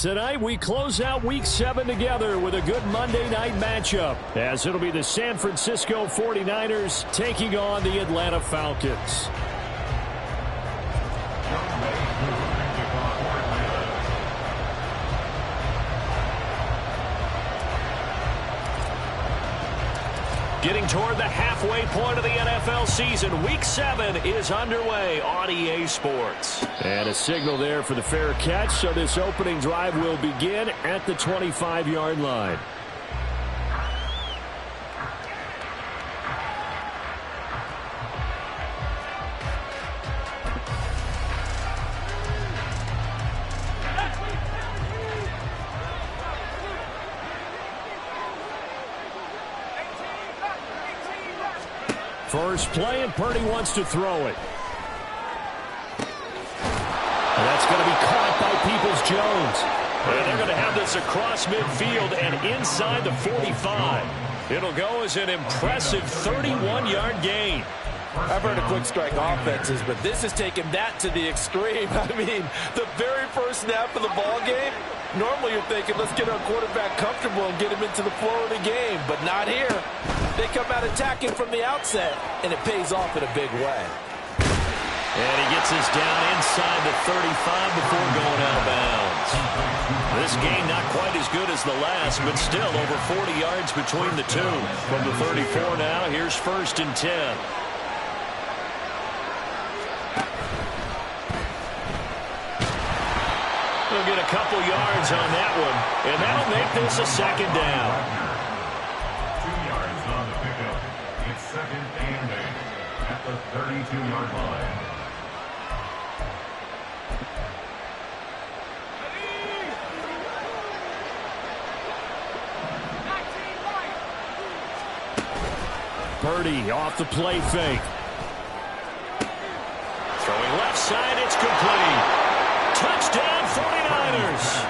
Tonight, we close out Week 7 together with a good Monday night matchup, as it'll be the San Francisco 49ers taking on the Atlanta Falcons. Getting toward the halfway point of the NFL season, Week 7 is underway on EA Sports. And a signal there for the fair catch, so this opening drive will begin at the 25-yard line. First play, and Purdy wants to throw it. And that's going to be caught by Peoples-Jones. And they're going to have this across midfield and inside the 45. It'll go as an impressive 31-yard gain. I've heard of quick strike offenses, but this has taken that to the extreme. I mean, the very first snap of the ball game, normally you're thinking, let's get our quarterback comfortable and get him into the flow of the game, but not here. They come out attacking from the outset, and it pays off in a big way. And he gets this down inside the 35 before going out of bounds. This game not quite as good as the last, but still over 40 yards between the two. From the 34 now, here's 1st and 10. They'll get a couple yards on that one, and that'll make this a 2nd down. 2 yards on the pickup. It's 2nd and 8 at the 32-yard line. Purdy off the play fake. Throwing left side, it's complete. Touchdown 49ers.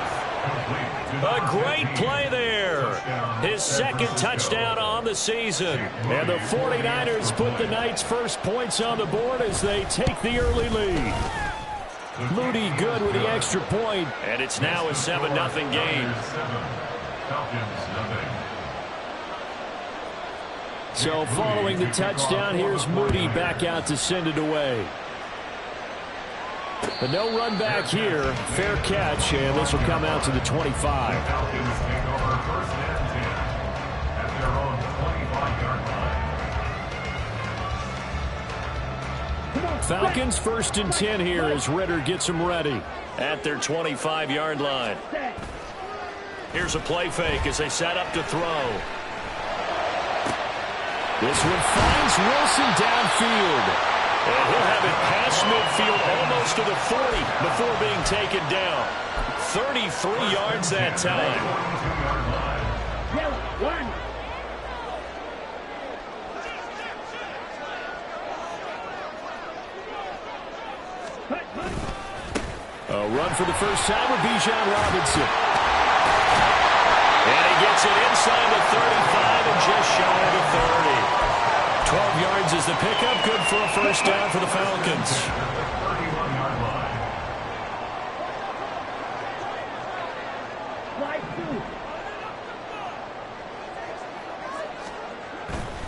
A great play there. His 2nd touchdown on the season. And the 49ers put the Knights' first points on the board as they take the early lead. Moody good with the extra point, and it's now a 7-0 game. So following the touchdown, here's Moody back out to send it away. But no run back here. Fair catch, and this will come out to the 25. Falcons take over 1st and 10 at their own 25-yard line. Falcons 1st and 10 here as Ritter gets them ready at their 25-yard line. Here's a play fake as they set up to throw. This one finds Wilson downfield. And he'll have it past midfield almost to the 40 before being taken down. 33 yards that time. A run for the first time with Bijan Robinson. And he gets it inside the 35 and just shy of the 30. 12 yards is the pickup, good for a first down for the Falcons.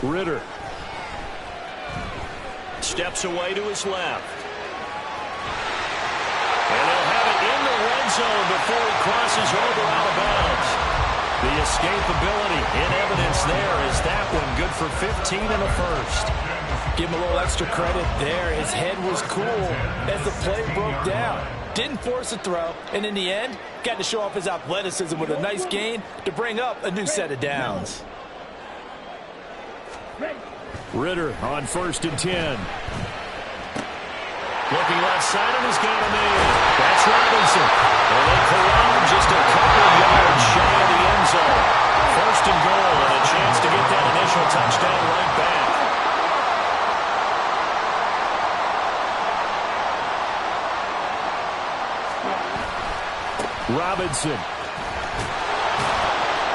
Ritter steps away to his left. And he'll have it in the red zone before he crosses over out of bounds. The escapability in evidence there is that one good for 15 and a first. Give him a little extra credit there. His head was cool as the play broke down. Didn't force a throw, and in the end, got to show off his athleticism with a nice gain to bring up a new set of downs. Ritter on 1st and 10. Looking left side, and he's got him in. That's Robinson. And they corral him just a couple yards shy of the end zone. 1st and goal, and a chance to get that initial touchdown right back. Robinson.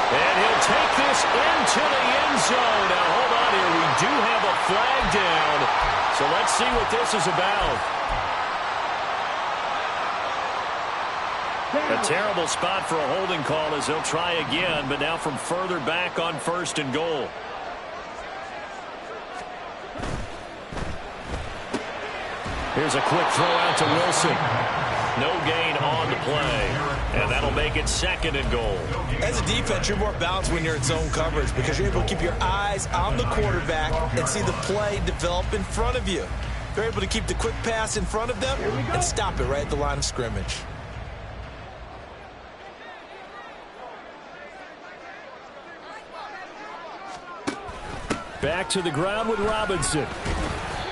And he'll take this into the end zone. Now, hold on here. We do have a flag down. So let's see what this is about. A terrible spot for a holding call as they'll try again, but now from further back on 1st and goal. Here's a quick throw out to Wilson. No gain on the play, and that'll make it 2nd and goal. As a defense, you're more balanced when you're in zone coverage because you're able to keep your eyes on the quarterback and see the play develop in front of you. They're able to keep the quick pass in front of them and stop it right at the line of scrimmage. Back to the ground with Robinson.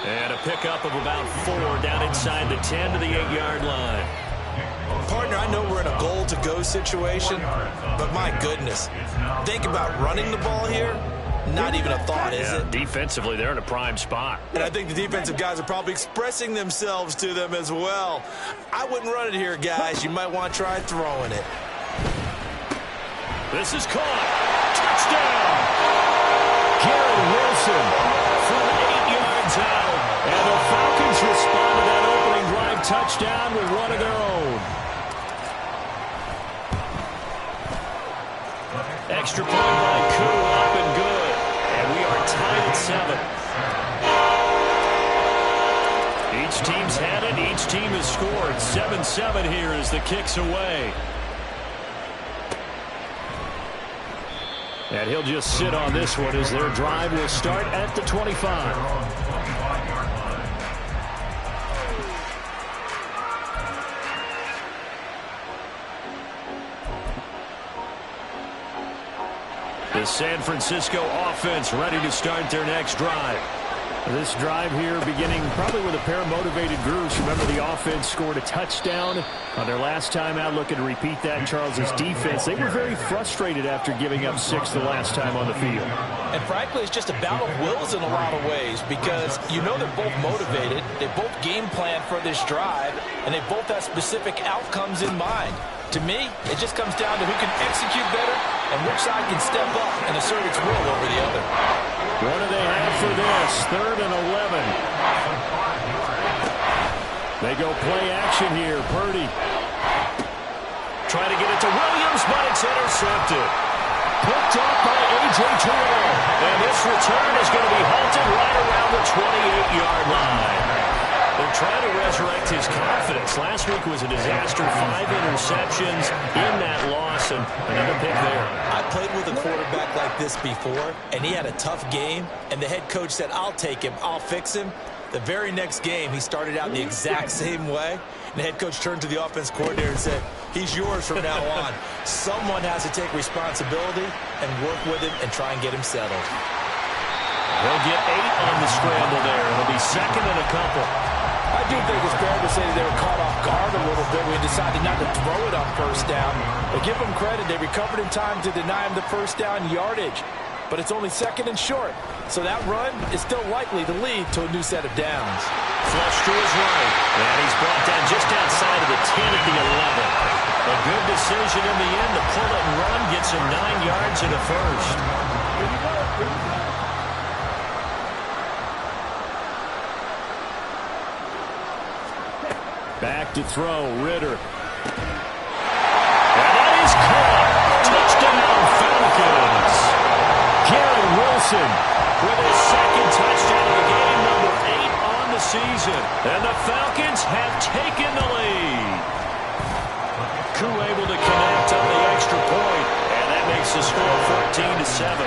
And a pickup of about 4 down inside the 10 to the 8-yard line. Partner, I know we're in a goal-to-go situation, but my goodness, think about running the ball here. Not even a thought, is it? Defensively, they're in a prime spot. And I think the defensive guys are probably expressing themselves to them as well. I wouldn't run it here, guys. You might want to try throwing it. This is caught. Touchdown! Garrett Wilson from 8 yards out. And the Falcons respond to that opening drive touchdown with one of their own. Extra point by Koo, up and good. And we are tied at 7. Each team's had it. Each team has scored. 7-7 here as the kick's away. And he'll just sit on this one as their drive will start at the 25. The San Francisco offense ready to start their next drive. This drive here beginning probably with a pair of motivated groups. Remember, the offense scored a touchdown on their last time out. Looking to repeat that. Charles's defense, they were very frustrated after giving up 6 the last time on the field. And frankly, it's just a battle of wills in a lot of ways because you know they're both motivated. They both game plan for this drive, and they both have specific outcomes in mind. To me, it just comes down to who can execute better and which side can step up and assert its will over the other. What do they have for this? 3rd and 11. They go play action here. Purdy. Trying to get it to Williams, but it's intercepted. Picked up by A.J. Terrell. And this return is going to be halted right around the 28-yard line. They're trying to resurrect his confidence. Last week was a disaster. 5 interceptions in that loss, and another pick there. I played with a quarterback like this before, and he had a tough game, and the head coach said, I'll take him, I'll fix him. The very next game, he started out the exact same way, and the head coach turned to the offense coordinator and said, he's yours from now on. Someone has to take responsibility and work with him and try and get him settled. He'll get 8 on the scramble there. It'll be 2nd and a couple. I do think it's fair to say that they were caught off guard a little bit when they decided not to throw it on 1st down. But give them credit. They recovered in time to deny him the 1st down yardage. But it's only 2nd and short. So that run is still likely to lead to a new set of downs. Flush to his right. And he's brought down just outside of the 10 at the 11. A good decision in the end to pull it and run. Gets him 9 yards in the 1st. Back to throw, Ritter. And that is caught. Touchdown, Falcons. Garrett Wilson with his 2nd touchdown of the game, number 8 on the season. And the Falcons have taken the lead. Koo able to connect on the extra point, and that makes the score 14-7.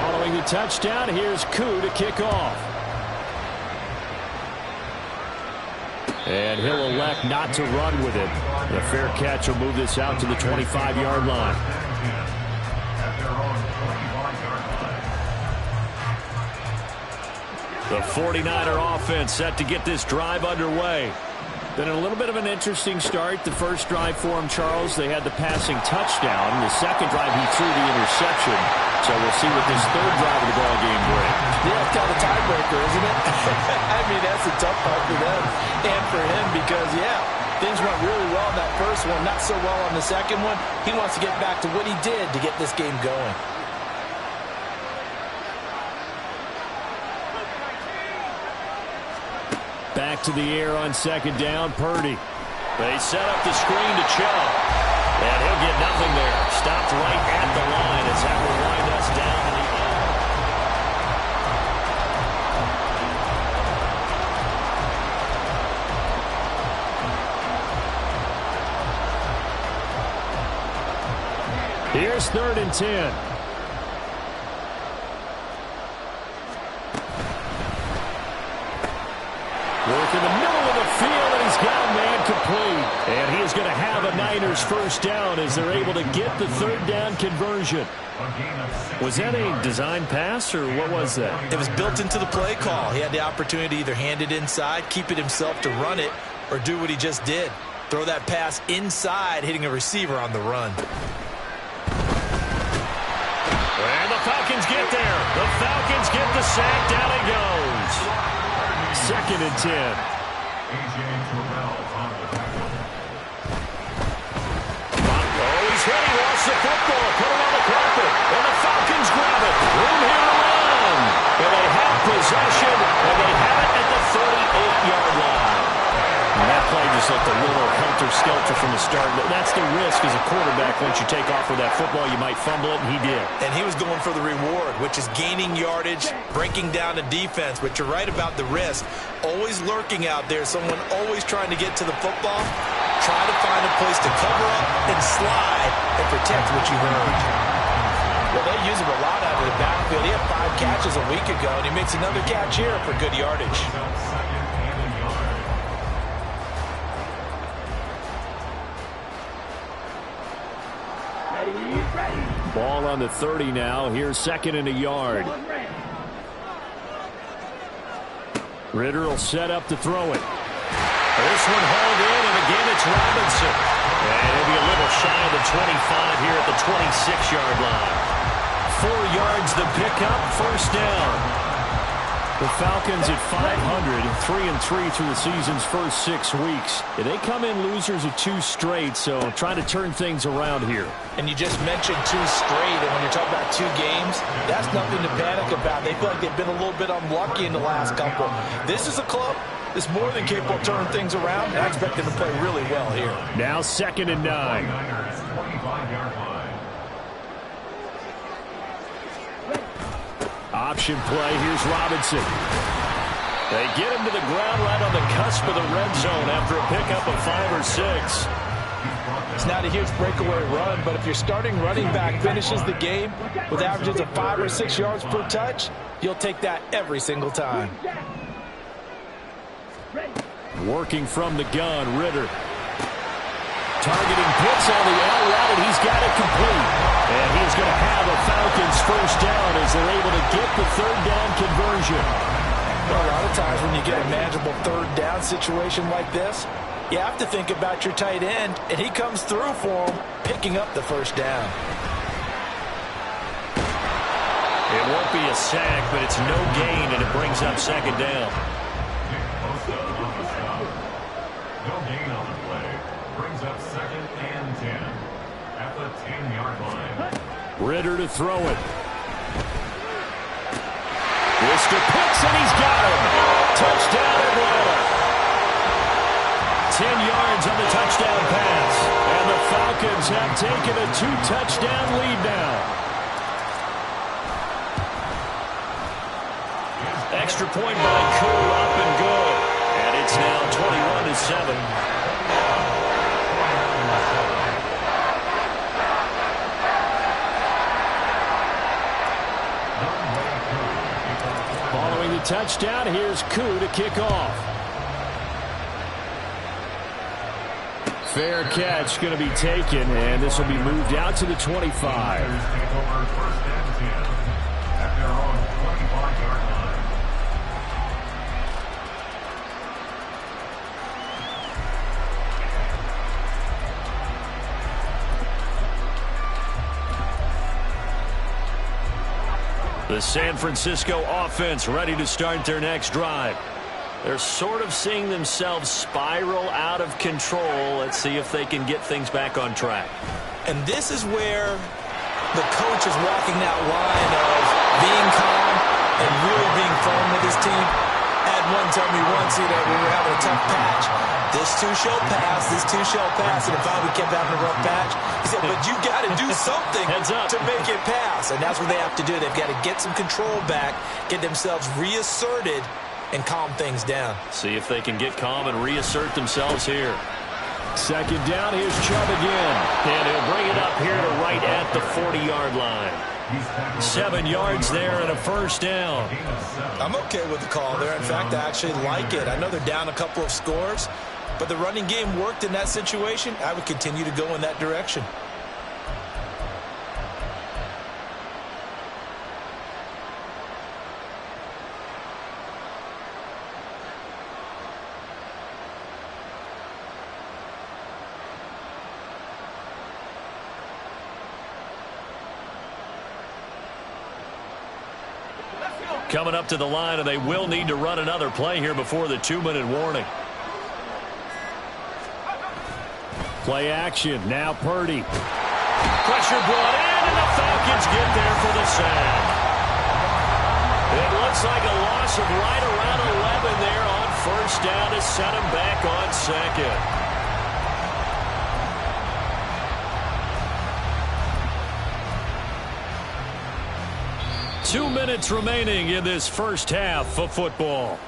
Following the touchdown, here's Koo to kick off. And he'll elect not to run with it. The fair catch will move this out to the 25-yard line. The 49er offense set to get this drive underway. Then a little bit of an interesting start. The first drive for him, Charles, they had the passing touchdown. The second drive, he threw the interception. So we'll see what this 3rd drive of the ball game brings. Yeah, it's kind of a tiebreaker, isn't it? I mean, that's a tough part for them and for him because, yeah, things went really well in that first one, not so well on the second one. He wants to get back to what he did to get this game going. Back to the air on 2nd down, Purdy. They set up the screen to Chubb. And he'll get nothing there. Stopped right at the line as that will wind us down to the end. Here's 3rd and 10. Work in the middle of the field, and he's got a man complete. And he is going to have a Niners first down as they're able to get the 3rd down conversion. Was that a design pass, or what was that? It was built into the play call. He had the opportunity to either hand it inside, keep it himself to run it, or do what he just did. Throw that pass inside, hitting a receiver on the run. And the Falcons get there. The Falcons get the sack. Down he goes. 2nd and 10. He's ready. Lost the football. Put it on the carpet. And the Falcons grab it. Room here to run. And they have possession. And they have it at the 38-yard line. And that play just looked a little helter-skelter from the start. That's the risk as a quarterback. Once you take off with that football, you might fumble it, and he did. And he was going for the reward, which is gaining yardage, breaking down the defense. But you're right about the risk. Always lurking out there, someone always trying to get to the football. Try to find a place to cover up and slide and protect what you earned. Well, they use him a lot out of the backfield. He had 5 catches a week ago, and he makes another catch here for good yardage. Ball on the 30 now. Here's 2nd and a yard. Ritter will set up to throw it. This one hauled in, and again it's Robinson. And he'll be a little shy of the 25 here at the 26-yard line. 4 yards the pickup, first down. The Falcons at 500, 3-3 through the season's first 6 weeks. They come in losers of 2 straight, so trying to turn things around here. And you just mentioned 2 straight, and when you're talking about 2 games, that's nothing to panic about. They feel like they've been a little bit unlucky in the last couple. This is a club that's more than capable of turning things around, and I expect them to play really well here. Now 2nd and 9. Option play. Here's Robinson. They get him to the ground right on the cusp of the red zone after a pickup of 5 or 6. It's not a huge breakaway run, but if your starting running back finishes the game with averages of 5 or 6 yards per touch, you'll take that every single time. Working from the gun, Ritter. Targeting Pitts on the out route, and he's got it complete. And he's going to have a Falcons first down as they're able to get the 3rd down conversion. Well, a lot of times when you get a manageable 3rd down situation like this, you have to think about your tight end, and he comes through for him, picking up the first down. It won't be a sack, but it's no gain, and it brings up 2nd down. No gain on the play. Brings up 2nd and 10 at the 10-yard line. Ritter to throw it. Mr. Pitts, and he's got him. Touchdown, Atlanta. 10 yards on the touchdown pass. And the Falcons have taken a 2-touchdown lead now. Extra point by Koo, up and good. And it's now 21-7. Following the touchdown, here's Koo to kick off. Fair catch going to be taken, and this will be moved out to the 25. The San Francisco offense ready to start their next drive. They're sort of seeing themselves spiral out of control. Let's see if they can get things back on track. And this is where the coach is walking that line of being calm and really being firm with his team. I had one tell me once, when we were having a tough patch, This too shall pass, this too shall pass. And finally kept having a rough patch. He said, but you got to do something to make it pass. And that's what they have to do. They've got to get some control back, get themselves reasserted, and calm things down. See if they can get calm and reassert themselves here. Second down, here's Chubb again. And he'll bring it up here to right at the 40-yard line. 7 yards there and a first down. I'm okay with the call there. In fact, I actually like it. I know they're down a couple of scores, but the running game worked in that situation. I would continue to go in that direction. Coming up to the line, and they will need to run another play here before the 2-minute warning. Play action. Now Purdy. Pressure brought in, and the Falcons get there for the sack. It looks like a loss of right around 11 there on first down to set him back on second. 2 minutes remaining in this first half of football.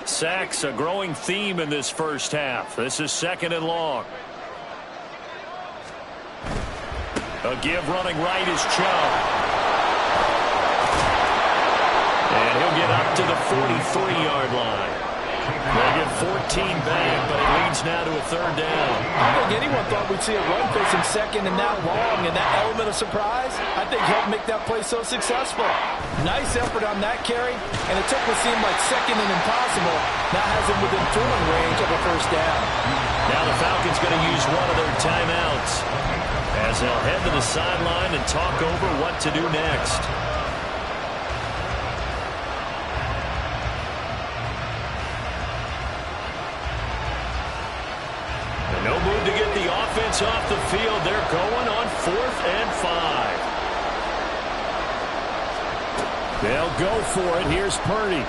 Sacks, a growing theme in this first half. This is 2nd and long. A give running right is Chubb. And he'll get up to the 43-yard line. They'll get 14 back, but it leads now to a 3rd down. I don't think anyone thought we'd see a run facing 2nd and that long, and that element of surprise, I think, helped make that play so successful. Nice effort on that carry, and it took what seemed like 2nd and impossible. Now has him within throwing range of a 1st down. Now the Falcons going to use one of their timeouts as they'll head to the sideline and talk over what to do next. No move to get the offense off the field. They're going on 4th and 5. They'll go for it. Here's Purdy.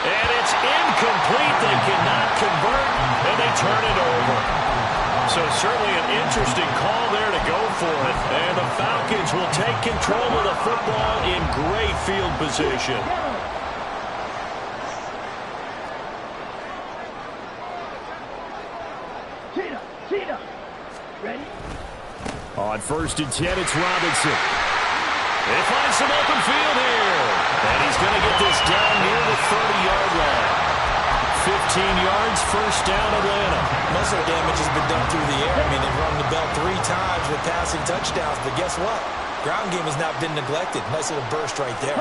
And it's incomplete. They cannot convert, and they turn it over. So certainly an interesting call there to go for it. And the Falcons will take control of the football in great field position. Ready? On 1st and 10, it's Robinson. They find some open field here. And he's going to get this down near the 30-yard line. 15 yards, first down, Atlanta. Most of the damage has been done through the air. I mean, they've rung the bell 3 times with passing touchdowns. But guess what? Ground game has not been neglected. Nice little burst right there.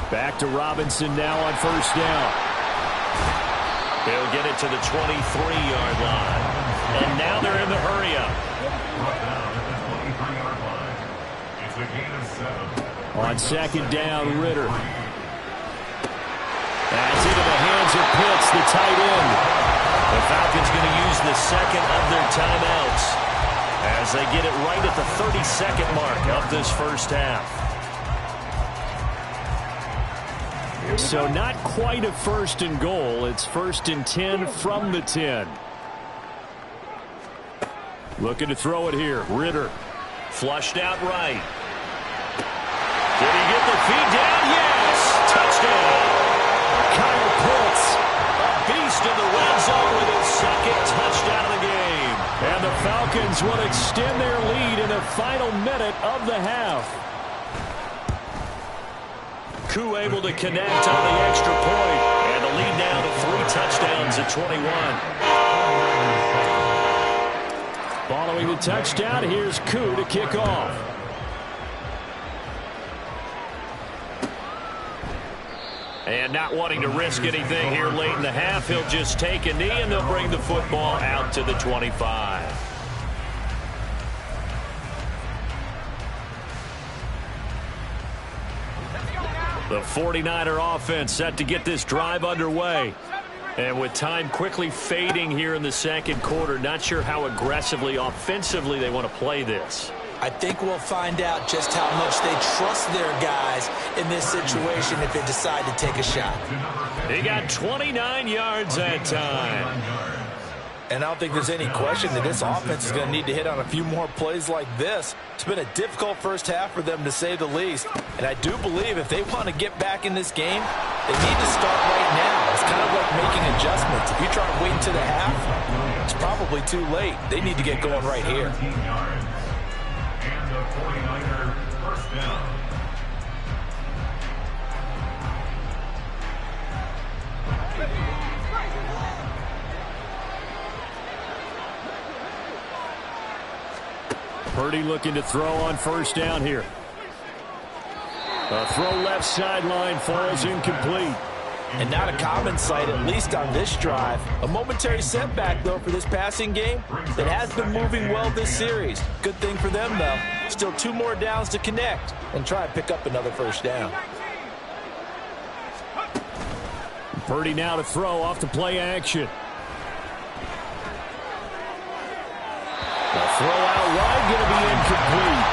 Back to Robinson now on 1st down. They'll get it to the 23-yard line. And now they're in the hurry-up. It's a gain of 7. On 2nd down, Ritter. That's into the hands of Pitts, the tight end. The Falcons going to use the 2nd of their timeouts as they get it right at the 32nd mark of this first half. So not quite a 1st and goal. It's 1st and 10 from the 10. Looking to throw it here. Ritter. Flushed out right. Did he get the feed down? Yes! Touchdown! Kyle Pitts. A beast in the red zone with his 2nd touchdown of the game. And the Falcons will extend their lead in the final minute of the half. Koo able to connect on the extra point. And the lead now to 3 touchdowns at 21. Following the touchdown, here's Koo to kick off. And not wanting to risk anything here late in the half, he'll just take a knee and they'll bring the football out to the 25. The 49er offense set to get this drive underway. And with time quickly fading here in the second quarter, not sure how aggressively, offensively they want to play this. I think we'll find out just how much they trust their guys in this situation if they decide to take a shot. He got 29 yards that time. And I don't think there's any question that this offense is going to need to hit on a few more plays like this. It's been a difficult first half for them, to say the least. And I do believe if they want to get back in this game, they need to start right now. It's kind of like making adjustments. If you try to wait until the half, it's probably too late. They need to get going right here. And the 49er first down. Purdy looking to throw on first down here. A throw left sideline falls incomplete. And not a common sight, at least on this drive. A momentary setback, though, for this passing game that has been moving well this series. Good thing for them, though. Still 2 more downs to connect and try and pick up another first down. Purdy now to throw off the play action. The throw out wide going to be incomplete.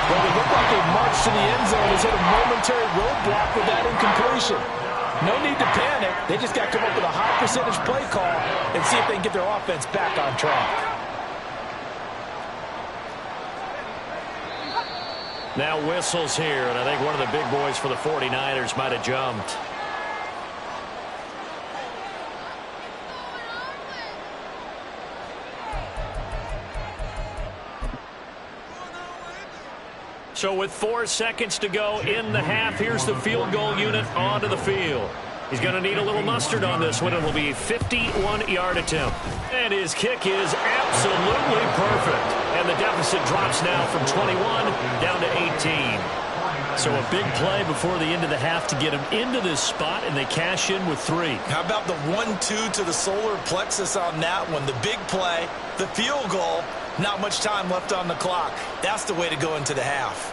Well, it looked like they marched to the end zone. Has hit a momentary roadblock with that incompletion. No need to panic. They just got to come up with a high percentage play call and see if they can get their offense back on track. Now whistles here, and I think one of the big boys for the 49ers might have jumped. So with 4 seconds to go in the half, here's the field goal unit onto the field. He's going to need a little mustard on this one. It will be a 51-yard attempt. And his kick is absolutely perfect. And the deficit drops now from 21 down to 18. So a big play before the end of the half to get him into this spot, and they cash in with 3. How about the 1-2 to the solar plexus on that one? The big play, the field goal, not much time left on the clock. That's the way to go into the half.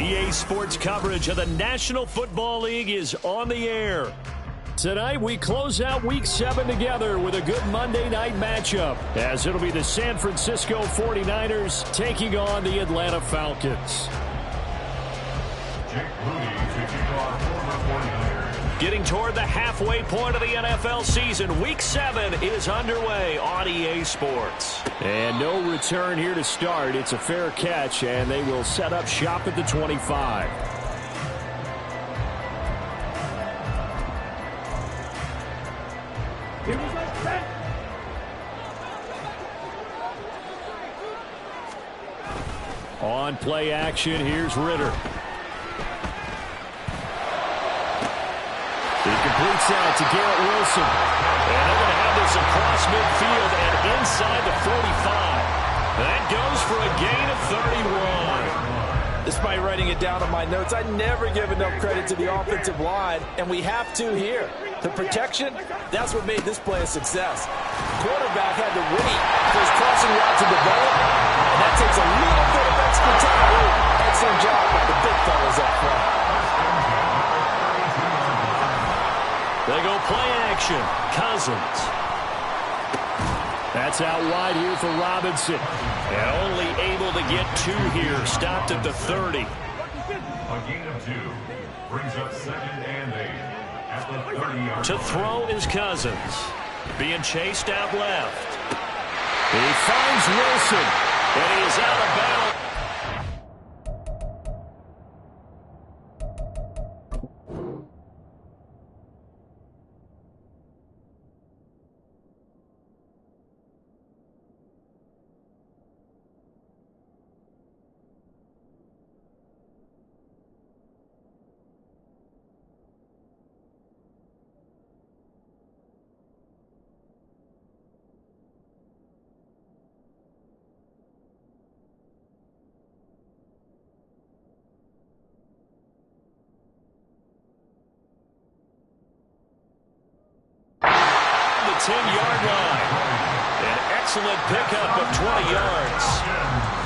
EA Sports coverage of the National Football League is on the air. Tonight, we close out Week 7 together with a good Monday night matchup, as it'll be the San Francisco 49ers taking on the Atlanta Falcons. Getting toward the halfway point of the NFL season, Week 7 is underway on EA Sports. And no return here to start. It's a fair catch, and they will set up shop at the 25. On play action, here's Ritter. He completes out to Garrett Wilson. And they're going to have this across midfield and inside the 45. That goes for a gain of 31. Despite writing it down on my notes, I never give enough credit to the offensive line, and we have to here. The protection, that's what made this play a success. Quarterback had to wait for his crossing route to develop, and that takes a little bit of extra time. Excellent job by the big fellas up front. They go play action. Cousins. That's out wide here for Robinson. And only able to get 2 here. Stopped at the 30. A gain of 2 brings up 2nd and 8 at the 30-yard To throw is Cousins. Being chased out left. He finds Wilson. And he is out of bounds. The 10-yard line. An excellent pickup of 20 yards.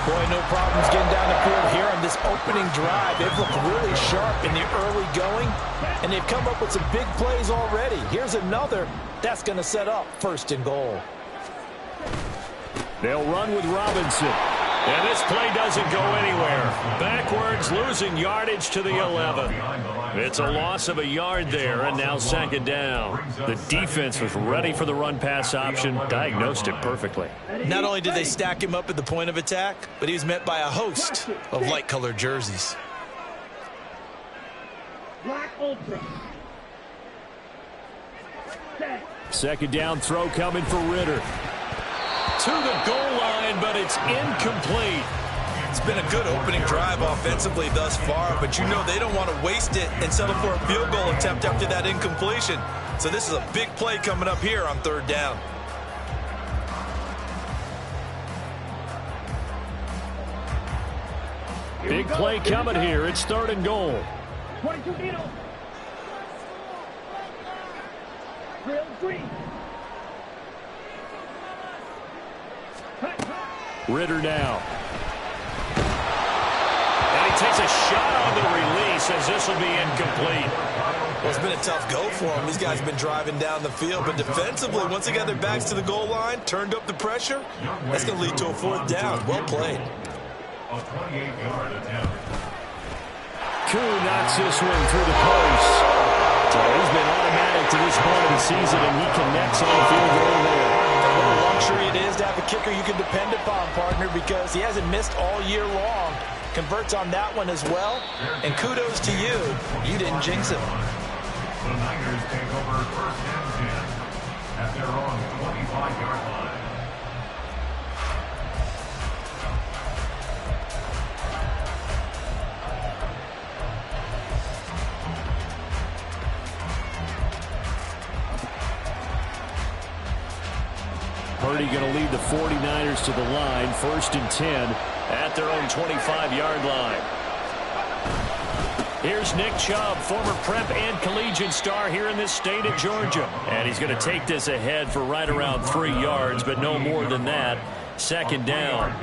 Boy, no problems getting down the field here on this opening drive. They've looked really sharp in the early going, and they've come up with some big plays already. Here's another that's going to set up 1st and goal. They'll run with Robinson. And this play doesn't go anywhere. Backwards, losing yardage to the 11. It's a loss of a yard there, and now 2nd down. The defense was ready for the run-pass option, diagnosed it perfectly. Not only did they stack him up at the point of attack, but he was met by a host of light-colored jerseys. Second down throw coming for Ritter. To the goal line, but it's incomplete. It's been a good opening drive offensively thus far, but you know they don't want to waste it and settle for a field goal attempt after that incompletion. So this is a big play coming up here on 3rd down. Big play coming here. It's 3rd and goal. 22 Needles. Drill 3. Ritter now. And he takes a shot on the release as this will be incomplete. Well, it's been a tough go for them. These guys have been driving down the field, but defensively, once they got their backs to the goal line, turned up the pressure, that's going to lead to a 4th down. Well played. A 28-yard attempt. Koo knocks this one through the post. So he's been automatic to this point of the season, and he connects on the field goal there. What a luxury it is to have a kicker you can depend upon, partner, because he hasn't missed all year long. Converts on that one as well. And kudos to you. You didn't jinx him. The Niners take over 1st and 10 at their own 25-yard line. Purdy going to lead the 49ers to the line. 1st and 10 at their own 25-yard line. Here's Nick Chubb, former prep and collegiate star here in this state of Georgia. And he's going to take this ahead for right around 3 yards, but no more than that. 2nd down.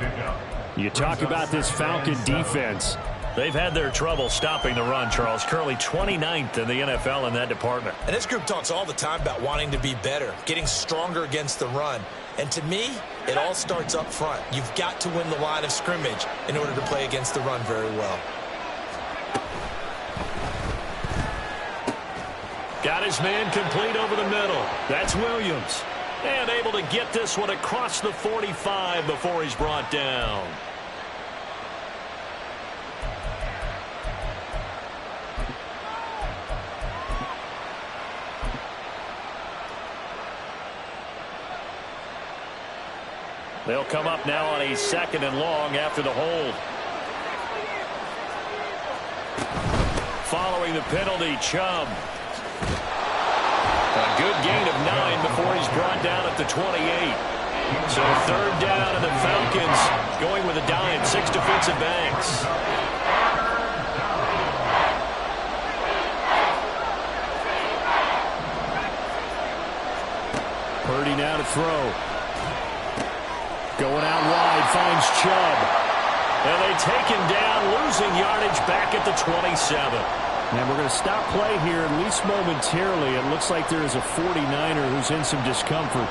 You talk about this Falcon defense. They've had their trouble stopping the run, Charles. Currently 29th in the NFL in that department. And this group talks all the time about wanting to be better, getting stronger against the run. And to me, it all starts up front. You've got to win the line of scrimmage in order to play against the run very well. Got his man complete over the middle. That's Williams. And able to get this one across the 45 before he's brought down. They'll come up now on a 2nd and long after the hold. Following the penalty, Chubb. A good gain of 9 before he's brought down at the 28. So 3rd down, and the Falcons going with a dime, 6 defensive backs. Purdy now to throw. Going out wide, finds Chubb. And they take him down, losing yardage back at the 27. And we're going to stop play here, at least momentarily. It looks like there is a 49er who's in some discomfort.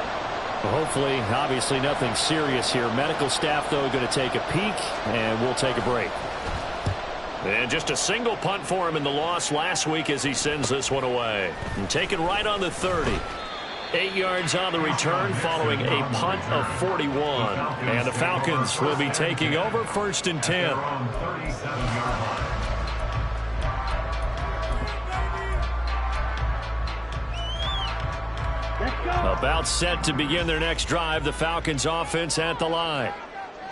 Well, hopefully, obviously nothing serious here. Medical staff, though, going to take a peek, and we'll take a break. And just a single punt for him in the loss last week as he sends this one away. And taken right on the 30. 8 yards on the return following a punt of 41. And the Falcons will be taking over 1st and 10. About set to begin their next drive. The Falcons offense at the line.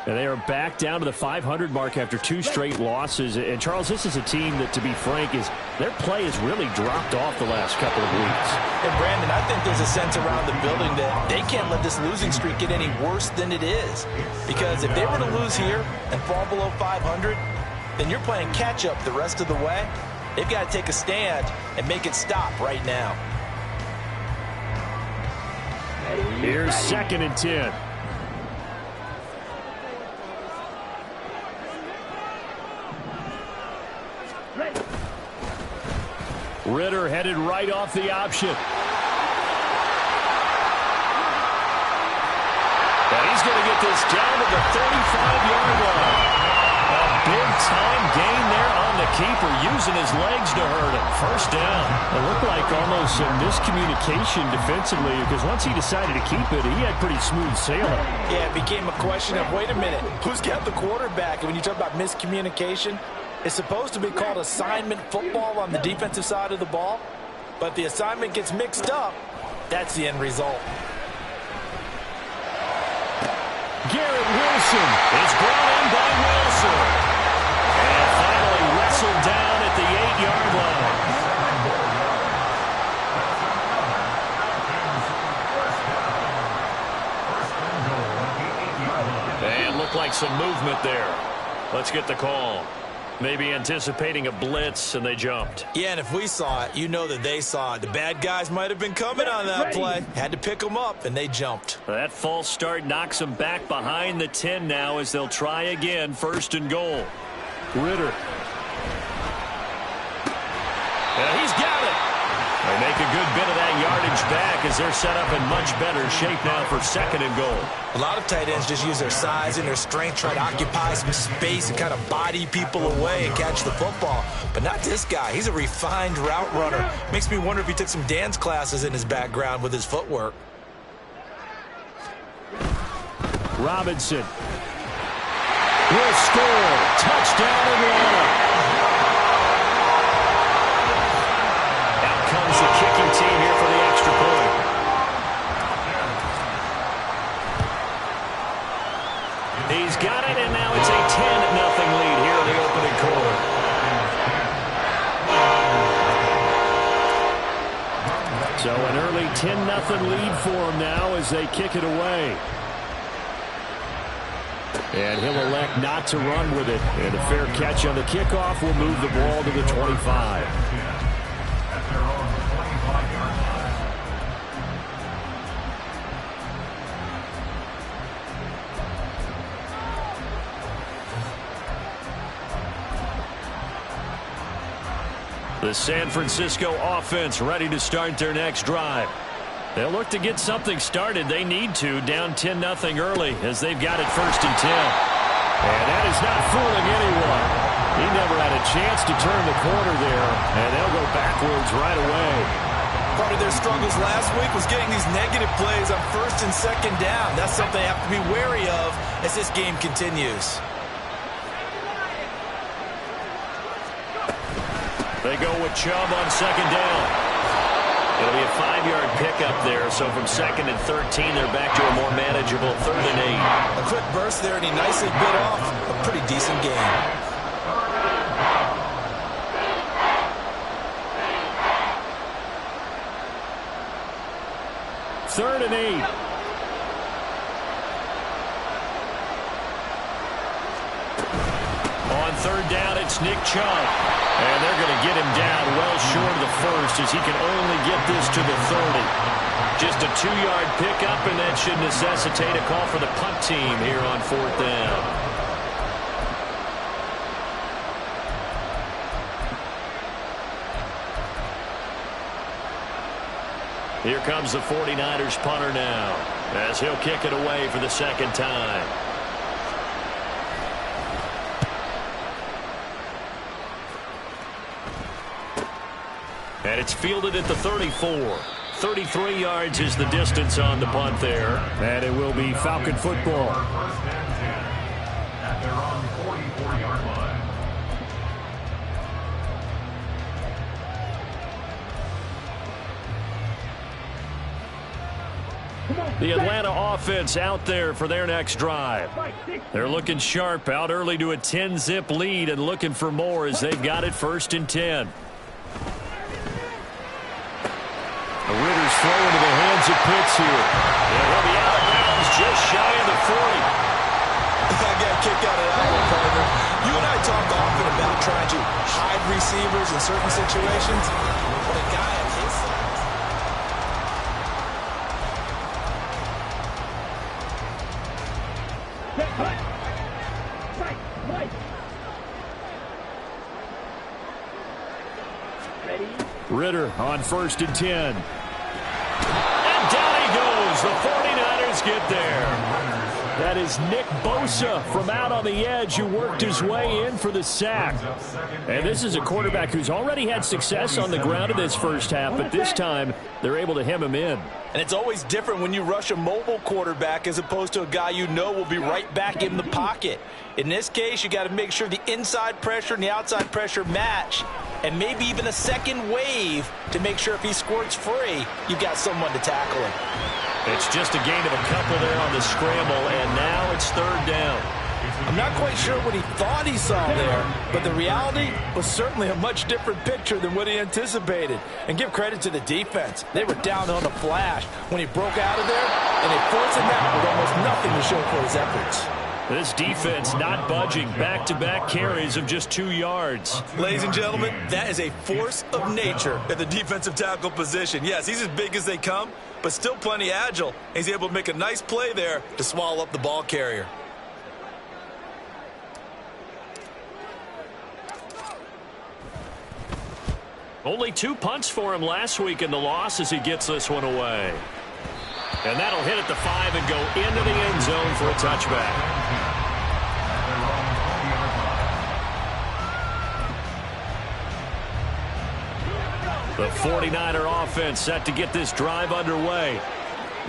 And they are back down to the 500 mark after 2 straight losses. And, Charles, this is a team that, to be frank, their play has really dropped off the last couple of weeks. And, Brandon, I think there's a sense around the building that they can't let this losing streak get any worse than it is. Because if they were to lose here and fall below 500, then you're playing catch-up the rest of the way. They've got to take a stand and make it stop right now. Here's 2nd and 10. Ritter headed right off the option. And he's going to get this down to the 35-yard line. A big-time gain there on the keeper, using his legs to hurt him. 1st down. It looked like almost a miscommunication defensively, because once he decided to keep it, he had pretty smooth sailing. Yeah, it became a question of, wait a minute, who's got the quarterback? And when you talk about miscommunication, it's supposed to be called assignment football on the defensive side of the ball. But the assignment gets mixed up. That's the end result. Garrett Wilson is brought in by Wilson. And finally wrestled down at the 8-yard line. And looked like some movement there. Let's get the call. Maybe anticipating a blitz, and they jumped. Yeah, and if we saw it, you know that they saw it. The bad guys might have been coming on that play. Had to pick them up, and they jumped. That false start knocks them back behind the 10 now as they'll try again, 1st and goal. Ritter. And he's got it. They make a good bit of that yardage back as they're set up in much better shape now for 2nd and goal. A lot of tight ends just use their size and their strength, try to occupy some space and kind of body people away and catch the football. But not this guy. He's a refined route runner. Makes me wonder if he took some dance classes in his background with his footwork. Robinson will score. Touchdown, Atlanta. Comes the kicking team here for the extra point. He's got it, and now it's a 10-0 lead here in the opening quarter. So an early 10-0 lead for him now as they kick it away. And he'll elect not to run with it. And a fair catch on the kickoff will move the ball to the 25. The San Francisco offense ready to start their next drive. They'll look to get something started. They need to, down 10-0 early as they've got it 1st and 10. And that is not fooling anyone. He never had a chance to turn the corner there, and they'll go backwards right away. Part of their struggles last week was getting these negative plays on 1st and 2nd down. That's something they have to be wary of as this game continues. They go with Chubb on 2nd down. It'll be a 5-yard pickup there, so from 2nd and 13, they're back to a more manageable 3rd and 8. A quick burst there, and he nicely bit off a pretty decent game. Third and 8. On 3rd down, it's Nick Chubb. And they're going to get him down well short of the 1st as he can only get this to the 30. Just a 2-yard pickup, and that should necessitate a call for the punt team here on 4th down. Here comes the 49ers punter now as he'll kick it away for the 2nd time. And it's fielded at the 34. 33 yards is the distance on the punt there. And it will be Falcon football. 1st and 10 at their own 44-yard line. The Atlanta offense out there for their next drive. They're looking sharp, out early to a 10-zip lead and looking for more as they've got it 1st and 10. Ritter's throw into the hands of Pitts here. And he'll be out of bounds just shy of the 40. I got kicked out of that one, partner. You and I talk often about trying to hide receivers in certain situations. But a guy at his size. Ritter on 1st and 10. And down he goes. The 49ers get there. That is Nick Bosa from out on the edge who worked his way in for the sack. And this is a quarterback who's already had success on the ground in this first half, but this time they're able to hem him in. And it's always different when you rush a mobile quarterback as opposed to a guy you know will be right back in the pocket. In this case, you got to make sure the inside pressure and the outside pressure match, and maybe even a second wave to make sure if he squirts free, you've got someone to tackle him. It's just a gain of a couple there on the scramble, and now it's 3rd down. I'm not quite sure what he thought he saw there, but the reality was certainly a much different picture than what he anticipated. And give credit to the defense. They were down on a flash when he broke out of there, and they forced him out with almost nothing to show for his efforts. This defense not budging. Back-to-back carries of just 2 yards. Ladies and gentlemen, that is a force of nature at the defensive tackle position. Yes, he's as big as they come, but still plenty agile. He's able to make a nice play there to swallow up the ball carrier. Only 2 punts for him last week in the loss as he gets this one away. And that'll hit at the 5 and go into the end zone for a touchback. The 49er offense set to get this drive underway.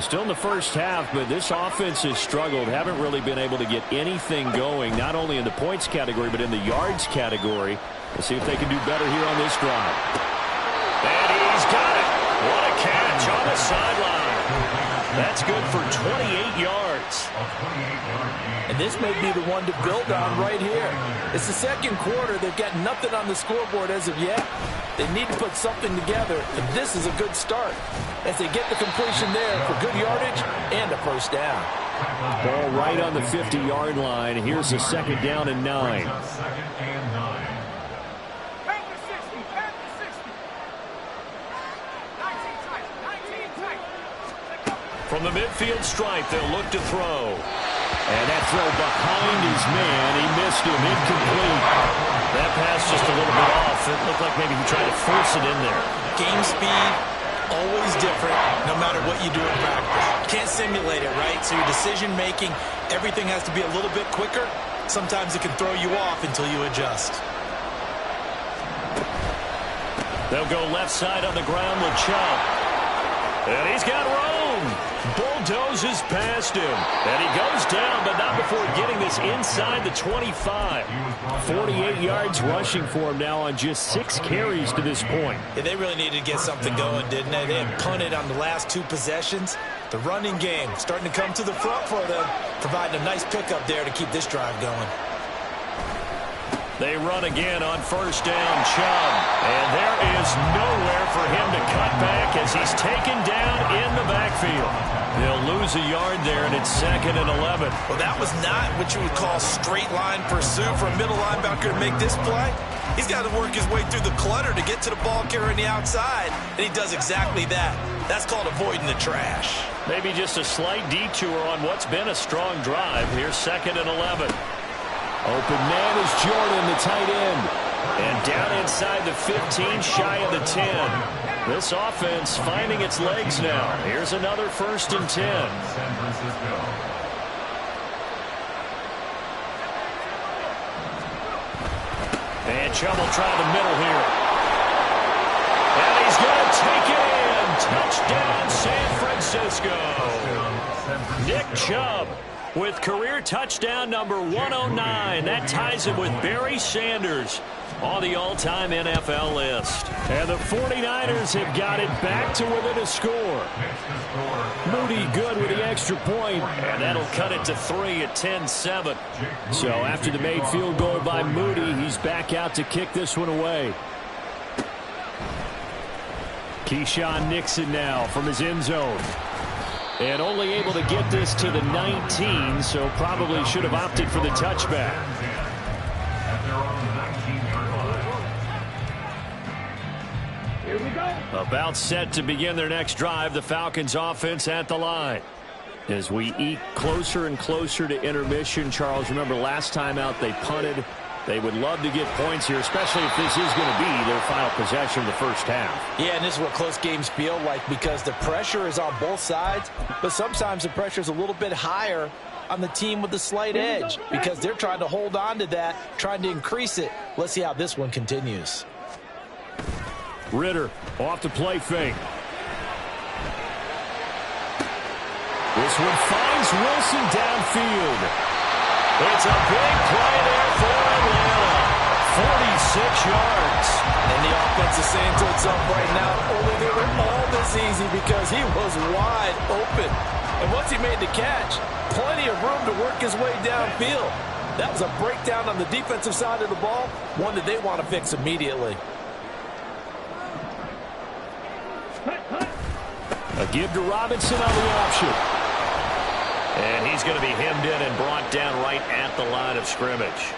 Still in the first half, but this offense has struggled. Haven't really been able to get anything going, not only in the points category, but in the yards category. Let's see if they can do better here on this drive. And he's got it. What a catch on the sideline. That's good for 28 yards. And this may be the one to build on right here. It's the second quarter. They've got nothing on the scoreboard as of yet. They need to put something together, and this is a good start as they get the completion there for good yardage and a first down. Ball right on the 50-yard line. Here's a 2nd down and 9. From the midfield stripe, they'll look to throw. And that throw behind his man. He missed him. Incomplete. That pass just a little bit off It looked like maybe he tried to force it in there. Game speed, always different, no matter what you do in practice. You can't simulate it, right? So your decision-making, everything has to be a little bit quicker. Sometimes it can throw you off until you adjust. They'll go left side on the ground with Chubb. And he's got room. Bulldozes past him. And he goes down, but not before getting this inside the 25. 48 yards rushing for him now on just 6 carries to this point. Yeah, they really needed to get something going, didn't they? They had punted on the last 2 possessions. The running game starting to come to the front for them, providing a nice pickup there to keep this drive going. They run again on first down, Chubb. And there is nowhere for him to cut back as he's taken down in the backfield. He'll lose a yard there, and it's 2nd and 11. Well, that was not what you would call straight line pursuit for a middle linebacker to make this play. He's got to work his way through the clutter to get to the ball carrier on the outside, and he does exactly that. That's called avoiding the trash. Maybe just a slight detour on what's been a strong drive. Here's 2nd and 11. Open man is Jordan, the tight end. And down inside the 15, shy of the 10. This offense finding its legs now. Here's another 1st and 10. San Francisco. And Chubb will try the middle here. And he's going to take it in. Touchdown, San Francisco. Nick Chubb with career touchdown number 109. That ties him with Barry Sanders on the all-time NFL list. And the 49ers have got it back to within a score. Moody good with the extra point, and that'll cut it to 3 at 10-7. So after the made field goal by Moody, he's back out to kick this one away. Keyshawn Nixon now from his end zone. And only able to get this to the 19, so probably should have opted for the touchback. Here we go. About set to begin their next drive, the Falcons offense at the line. As we eke closer and closer to intermission, Charles, remember last time out they punted. They would love to get points here, especially if this is going to be their final possession of the first half. Yeah, and this is what close games feel like because the pressure is on both sides, but sometimes the pressure is a little bit higher on the team with the slight edge because they're trying to hold on to that, trying to increase it. Let's see how this one continues. Ritter off the play fake. This one finds Wilson downfield. It's a big play there for Atlanta. 46 yards. And the offense is saying to itself right now, only they were all this easy because he was wide open. And once he made the catch, plenty of room to work his way downfield. That was a breakdown on the defensive side of the ball, one that they want to fix immediately. A give to Robinson on the option. And he's going to be hemmed in and brought down right at the line of scrimmage.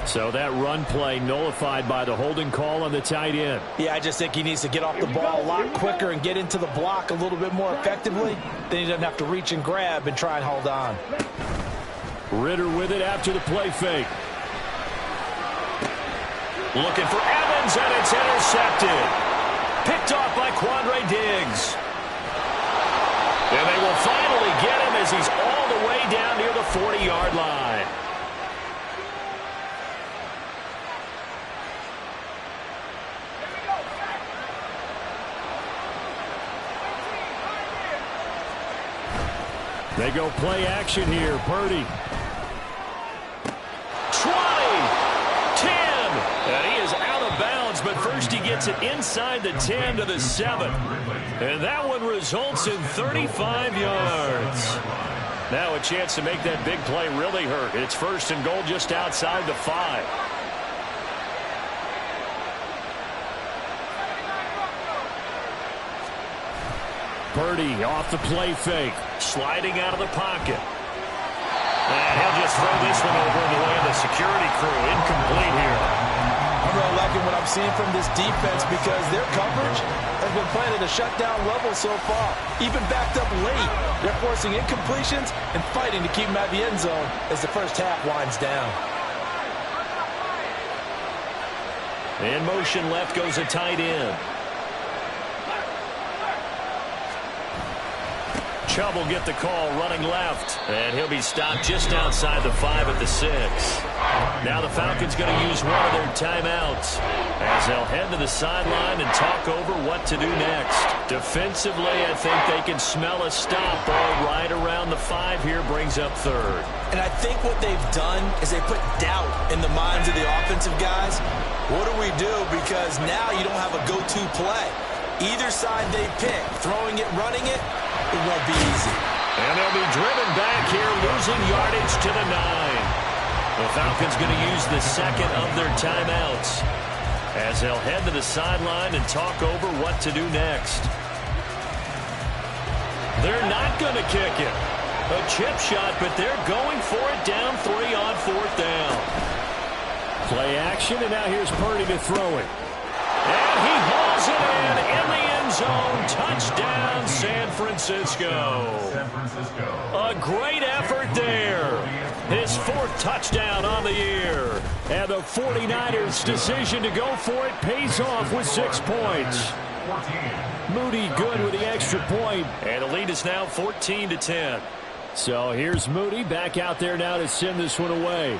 So that run play nullified by the holding call on the tight end. Yeah, I just think he needs to get off the ball a lot quicker and get into the block a little bit more effectively. Then he doesn't have to reach and grab and try and hold on. Ritter with it after the play fake. Looking for Evans, and it's intercepted. Picked off by Quandre Diggs. And they will finally get him as he's all the way down near the 40-yard line. They go play action here. Purdy. 20, 10, and he is out of bounds, but first he gets it inside the 10 to the 7. And that one results in 35 yards. Now a chance to make that big play really hurt. It's 1st and goal just outside the 5. Purdy off the play fake. Sliding out of the pocket. And he'll just throw this one over in the way of the security crew. Incomplete here. I'm really liking what I'm seeing from this defense because their coverage has been playing at a shutdown level so far. Even backed up late, they're forcing incompletions and fighting to keep them at the end zone as the first half winds down. In motion left goes a tight end. Chubb will get the call running left. And he'll be stopped just outside the 5 at the 6. Now the Falcons going to use one of their timeouts as they'll head to the sideline and talk over what to do next. Defensively, I think they can smell a stop ball right around the 5 here, brings up 3rd. And I think what they've done is they put doubt in the minds of the offensive guys. What do we do? Because now you don't have a go-to play. Either side they pick, throwing it, running it, it won't be easy. And they'll be driven back here, losing yardage to the 9. The Falcons going to use the second of their timeouts as they'll head to the sideline and talk over what to do next. They're not going to kick it. A chip shot, but they're going for it down 3 on 4th down. Play action, and now here's Purdy to throw it. And he hauls it in the end zone. Touchdown, San Francisco. A great effort there. His 4th touchdown on the year. And the 49ers' decision to go for it pays off with 6 points. Moody good with the extra point. And the lead is now 14-10. So here's Moody back out there now to send this one away.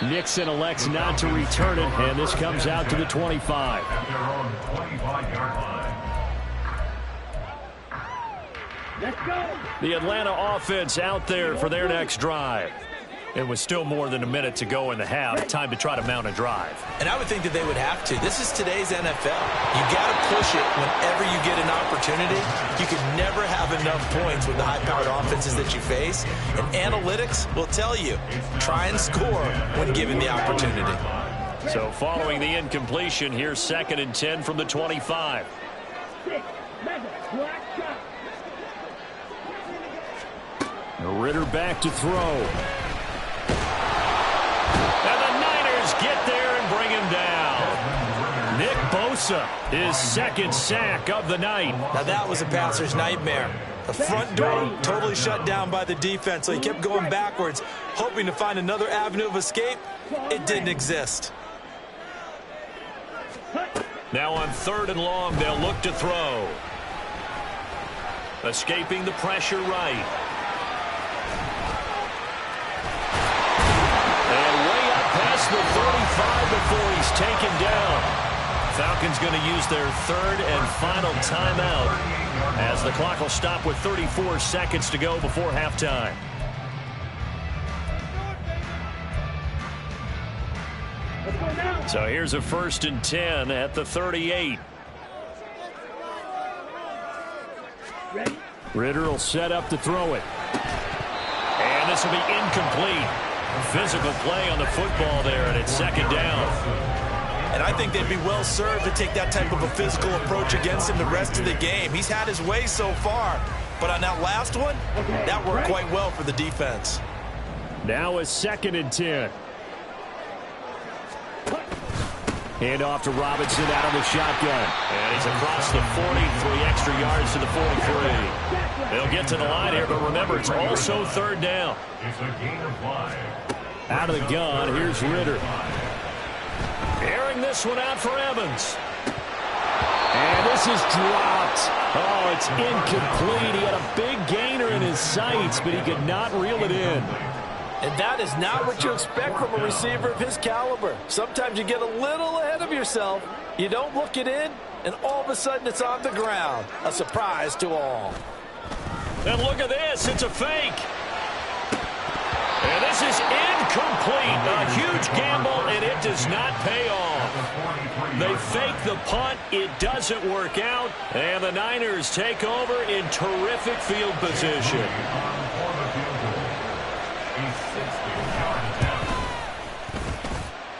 Nixon elects not to return it, and this comes out to the 25. At their own 25-yard line. Let's go. The Atlanta offense out there for their next drive. It was still more than a minute to go in the half. Time to try to mount a drive. And I would think that they would have to. This is today's NFL. You got to push it whenever you get an opportunity. You can never have enough points with the high-powered offenses that you face. And analytics will tell you, try and score when given the opportunity. So following the incompletion, here's 2nd and 10 from the 25. Ritter back to throw. And the Niners get there and bring him down. Nick Bosa, his 2nd sack of the night. Now that was a passer's nightmare. The front door totally shut down by the defense, so he kept going backwards, hoping to find another avenue of escape. It didn't exist. Now on 3rd and long, they'll look to throw. Escaping the pressure right. Past the 35 before he's taken down. Falcons going to use their 3rd and final timeout as the clock will stop with 34 seconds to go before halftime. So here's a 1st and 10 at the 38. Ritter will set up to throw it. And this will be incomplete. Physical play on the football there, and it's 2nd down. And I think they'd be well served to take that type of a physical approach against him the rest of the game. He's had his way so far, but on that last one, that worked quite well for the defense. Now a 2nd and 10. Hand off to Robinson out of the shotgun. And he's across the 40, 3 extra yards to the 43. They'll get to the line here, but remember, it's also 3rd down. It's a gain of 5. Out of the gun, here's Ritter. Airing this one out for Evans. And this is dropped. Oh, it's incomplete. He had a big gainer in his sights, but he could not reel it in. And that is not what you expect from a receiver of his caliber. Sometimes you get a little ahead of yourself. You don't look it in, and all of a sudden it's on the ground. A surprise to all. And look at this. It's a fake. And this is incomplete. A huge gamble, and it does not pay off. They fake the punt. It doesn't work out. And the Niners take over in terrific field position.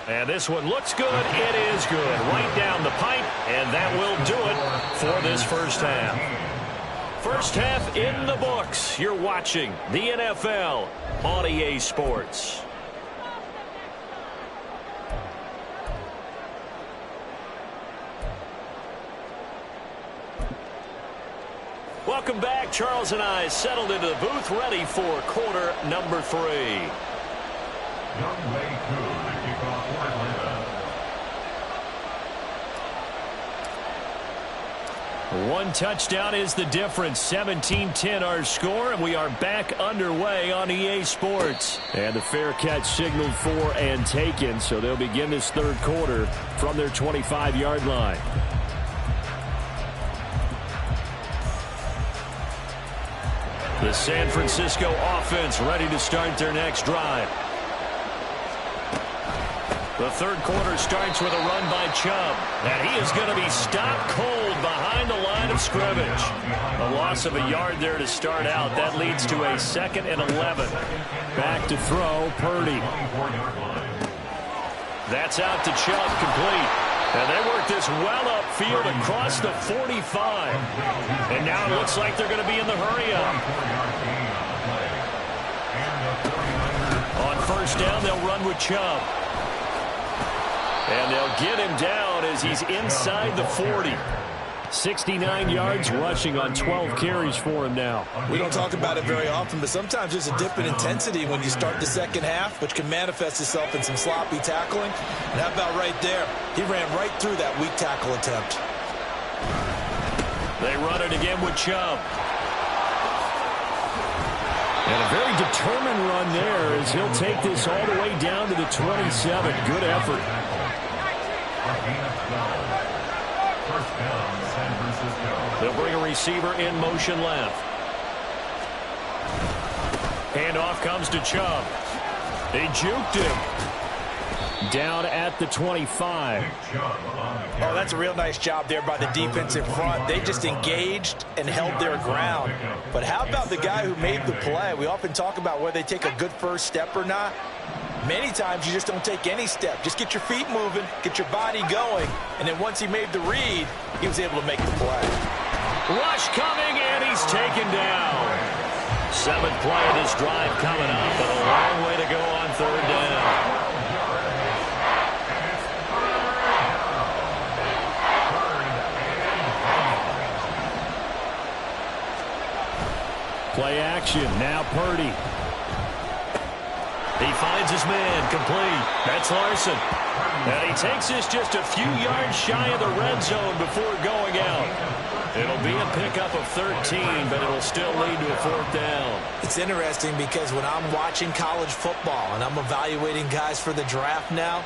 And this one looks good. It is good. Right down the pipe, and that will do it for this first half. First half in the books. You're watching the NFL on EA Sports. Welcome back. Charles and I settled into the booth, ready for quarter number 3. Young Wei Koo to kick off for Atlanta. One touchdown is the difference. 17-10 our score, and we are back underway on EA Sports. And the fair catch signaled for and taken, so they'll begin this third quarter from their 25-yard line. The San Francisco offense ready to start their next drive. The third quarter starts with a run by Chubb, and he is going to be stopped cold behind the line of scrimmage. A loss of a yard there to start out. That leads to a 2nd and 11. Back to throw, Purdy. That's out to Chubb, complete. And they work this well upfield across the 45. And now it looks like they're going to be in the hurry-up. On first down, they'll run with Chubb. And they'll get him down as he's inside the 40. 69 yards rushing on 12 carries for him now. We don't talk about it very often, but sometimes there's a dip in intensity when you start the second half, which can manifest itself in some sloppy tackling. And how about right there? He ran right through that weak tackle attempt. They run it again with Chubb. And a very determined run there as he'll take this all the way down to the 27. Good effort. First down, San Francisco. They'll bring a receiver in motion left. Handoff comes to Chubb. They juked him. Down at the 25. Oh, that's a real nice job there by the defense in front. They just engaged and held their ground. But how about the guy who made the play? We often talk about whether they take a good first step or not. Many times you just don't take any step. Just get your feet moving, get your body going, and then once he made the read, he was able to make the play. Rush coming, and he's taken down. 7th play of this drive coming up, but a long way to go on third down. Play action, now Purdy. He finds his man, complete. That's Larson. And he takes this just a few yards shy of the red zone before going out. It'll be a pickup of 13, but it'll still lead to a 4th down. It's interesting because when I'm watching college football and I'm evaluating guys for the draft now,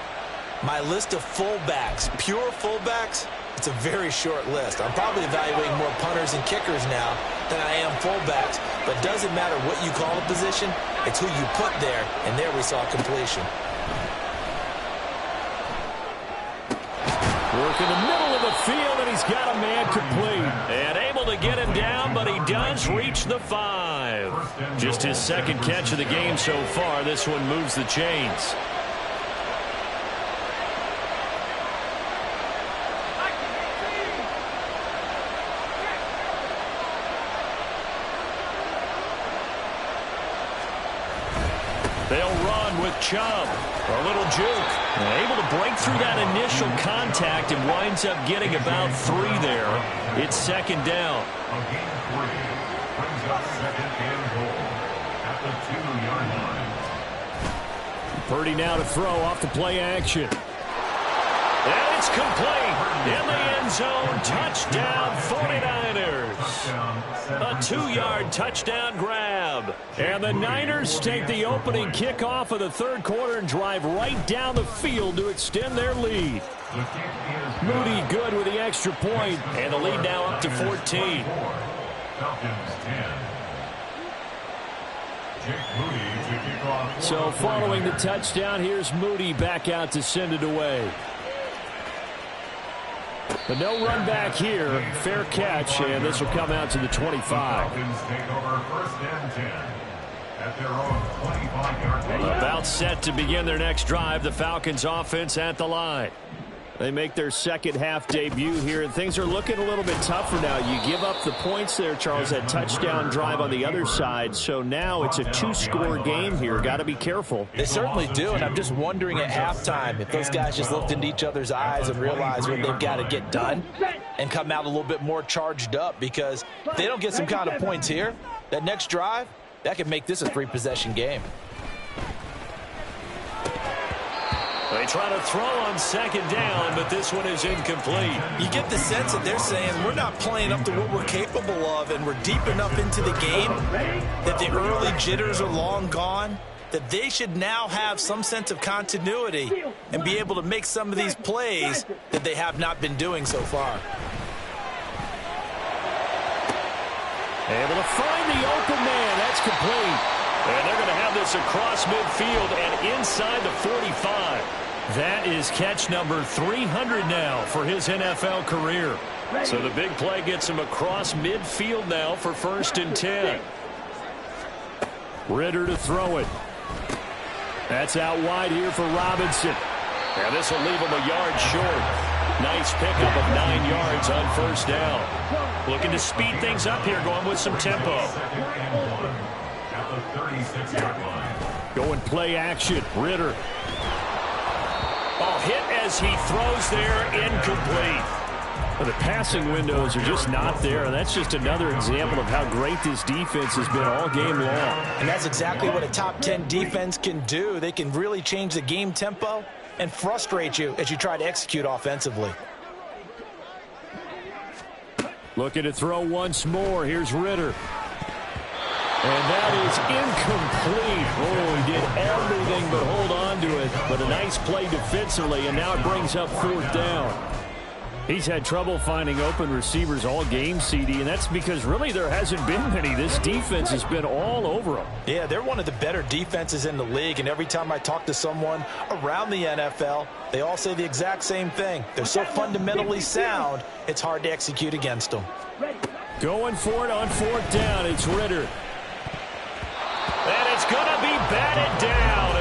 my list of fullbacks, pure fullbacks, it's a very short list. I'm probably evaluating more punters and kickers now than I am fullbacks, but it doesn't matter what you call a position, it's who you put there, and there we saw completion. Work in the middle of the field, and he's got a man complete. And able to get him down, but he does reach the 5. Just his 2nd catch of the game so far. This one moves the chains. They'll run with Chubb. A little juke. And able to break through that initial contact and winds up getting about 3 there. It's 2nd down. A gain of 3. Brings up 2nd and goal at the 2-yard line. Purdy now to throw off the play action. And it's complete. In the end zone. Touchdown 49ers. A 2-yard touchdown grab. And the Niners take the opening kickoff of the third quarter and drive right down the field to extend their lead. Moody good with the extra point, and the lead now up to 14. Falcons 10. Jake Moody to kick off. So following the touchdown, here's Moody back out to send it away. But no run back here. Fair catch, and this will come out to the 25. Falcons take over 1st and 10 at their own 25-yard line. About set to begin their next drive. The Falcons offense at the line. They make their second half debut here, and things are looking a little bit tougher now. You give up the points there, Charles, that touchdown drive on the other side. So now it's a 2-score game here. Got to be careful. They certainly do, and I'm just wondering at halftime if those guys just looked into each other's eyes and realized what they've got to get done and come out a little bit more charged up, because if they don't get some kind of points here, that next drive, that could make this a 3-possession game. They They try to throw on second down, but this one is incomplete. You get the sense that they're saying we're not playing up to what we're capable of, and we're deep enough into the game that the early jitters are long gone, that they should now have some sense of continuity and be able to make some of these plays that they have not been doing so far. Able to find the open man. That's complete. And they're going to have this across midfield and inside the 45. That is catch number 300 now for his NFL career. So the big play gets him across midfield now for 1st and 10. Ritter to throw it. That's out wide here for Robinson. And this will leave him a yard short. Nice pickup of 9 yards on 1st down. Looking to speed things up here, going with some tempo. Going play action. Ritter. Oh, hit as he throws there, incomplete. Well, the passing windows are just not there. That's just another example of how great this defense has been all game long. And that's exactly what a top 10 defense can do. They can really change the game tempo and frustrate you as you try to execute offensively. Looking to throw once more. Here's Ritter. And that is incomplete. Oh, he did everything but hold on to it. But a nice play defensively, and now it brings up 4th down. He's had trouble finding open receivers all game, CD, and that's because really there hasn't been many. This defense has been all over them. Yeah, they're one of the better defenses in the league, and every time I talk to someone around the NFL, they all say the exact same thing. They're so fundamentally sound, it's hard to execute against them. Going for it on 4th down, it's Ritter. And it's going to be batted down.